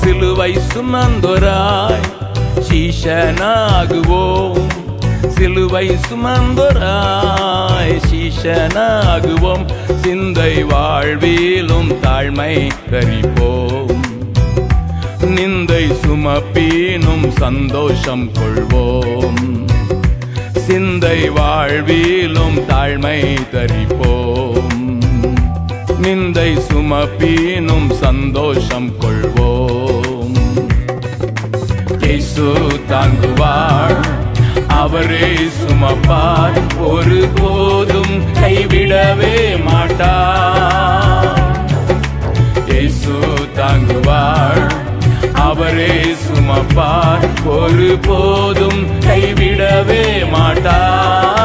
சிலுவை சுமந்தோராய் சீஷனாகுவோம். சிலுவை சுமந்தோராய் சீஷனாகுவோம். சிந்தை வாழ்விலும் தாழ்மை கரிப்போம். நிந்தை சுமப்பீனும் சந்தோஷம் கொள்வோம். சிந்தை வாழ்விலும் தாழ்மை தரிப்போம். நிந்தை சுமப்பீனும் சந்தோஷம் கொள்வோம். இயேசு தாங்குவார், அவரே சுமப்பார், ஒரு போதும் கைவிடவே மாட்டார். இயேசு தாங்குவார், அவரே சுமப்பார், ஒரு போதும் கைவிடவே மாட்டார்.